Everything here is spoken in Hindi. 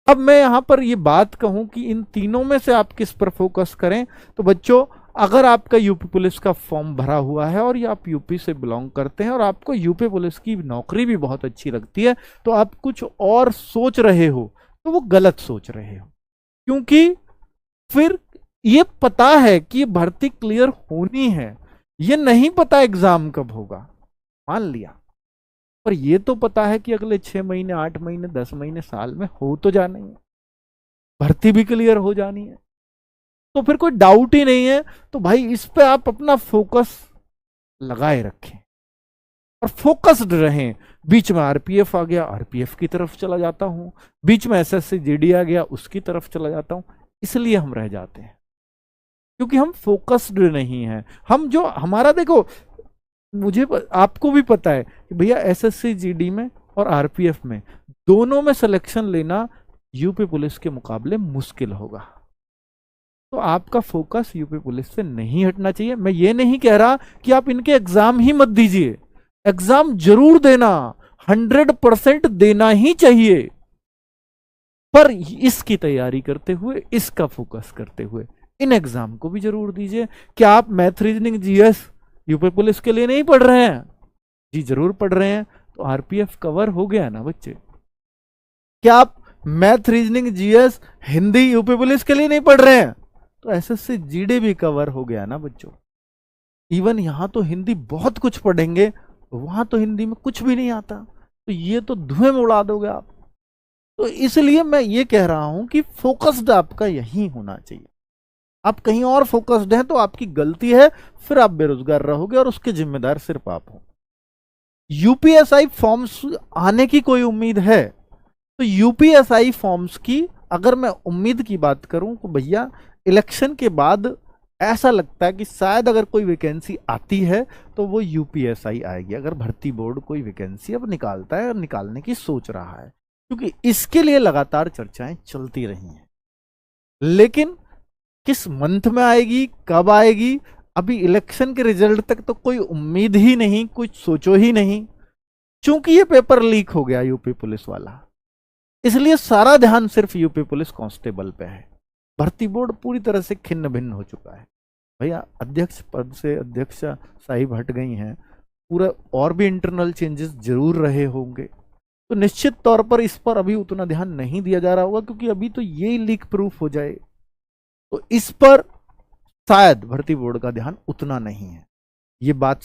अब मैं यहां पर ये बात कहूं कि इन तीनों में से आप किस पर फोकस करें, तो बच्चों अगर आपका यूपी पुलिस का फॉर्म भरा हुआ है और ये आप यूपी से बिलोंग करते हैं और आपको यूपी पुलिस की नौकरी भी बहुत अच्छी लगती है, तो आप कुछ और सोच रहे हो तो वो गलत सोच रहे हो। क्योंकि फिर ये पता है कि भर्ती क्लियर होनी है, ये नहीं पता एग्जाम कब होगा, मान लिया, पर ये तो पता है कि अगले 6 महीने 8 महीने 10 महीने साल में हो तो जाना ही है, भर्ती भी क्लियर हो जानी है, तो फिर कोई डाउट ही नहीं है। तो भाई इस पे आप अपना फोकस लगाए रखें और फोकस्ड रहें। बीच में आरपीएफ आ गया, आरपीएफ की तरफ चला जाता हूं, बीच में एसएससी जीडी आ गया, उसकी तरफ चला जाता हूं, इसलिए हम रह जाते हैं क्योंकि हम फोकस्ड नहीं हैं। हम जो हमारा देखो, मुझे आपको भी पता है कि भैया एसएससी जीडी में और आरपीएफ में दोनों में सिलेक्शन लेना यूपी पुलिस के मुकाबले मुश्किल होगा। तो आपका फोकस यूपी पुलिस से नहीं हटना चाहिए। मैं ये नहीं कह रहा कि आप इनके एग्जाम ही मत दीजिए, एग्जाम जरूर देना, 100% देना ही चाहिए, पर इसकी तैयारी करते हुए, इसका फोकस करते हुए इन एग्जाम को भी जरूर दीजिए। क्या आप math reasoning GS UP police के लिए नहीं पढ़ रहे हैं? जी जरूर पढ़ रहे हैं, तो आरपीएफ कवर हो गया ना बच्चे। क्या आप math reasoning GS Hindi UP police के लिए नहीं पढ़ रहे हैं? तो एसएससी जीडी भी कवर हो गया ना बच्चों। इवन यहां तो हिंदी बहुत कुछ पढ़ेंगे, वहां तो हिंदी में कुछ भी नहीं आता, तो ये तो धुएं में उड़ा दोगे आप। तो इसलिए मैं ये कह रहा हूं कि फोकस्ड आपका यही होना चाहिए। आप कहीं और फोकस्ड हैं तो आपकी गलती है, फिर आप बेरोजगार रहोगे और उसके जिम्मेदार सिर्फ आप हो। यूपीएसआई फॉर्म्स आने की कोई उम्मीद है? तो यूपीएसआई फॉर्म्स की अगर मैं उम्मीद की बात करूं तो भैया इलेक्शन के बाद ऐसा लगता है कि शायद अगर कोई वैकेंसी आती है तो वो यूपीएसआई आएगी, अगर भर्ती बोर्ड कोई वैकेंसी अब निकालता है और निकालने की सोच रहा है, क्योंकि इसके लिए लगातार चर्चाएं चलती रही हैं। लेकिन किस मंथ में आएगी, कब आएगी, अभी इलेक्शन के रिजल्ट तक तो कोई उम्मीद ही नहीं, कुछ सोचो ही नहीं। चूंकि ये पेपर लीक हो गया यूपी पुलिस वाला, इसलिए सारा ध्यान सिर्फ यूपी पुलिस कांस्टेबल पे है। भर्ती बोर्ड पूरी तरह से खिन्न भिन्न हो चुका है भैया। अध्यक्ष पद से अध्यक्ष साहिब हट गई हैं, पूरा और भी इंटरनल चेंजेस जरूर रहे होंगे, तो निश्चित तौर पर इस पर अभी उतना ध्यान नहीं दिया जा रहा होगा, क्योंकि अभी तो यही लीक प्रूफ हो जाए, तो इस पर शायद भर्ती बोर्ड का ध्यान उतना नहीं है। ये बात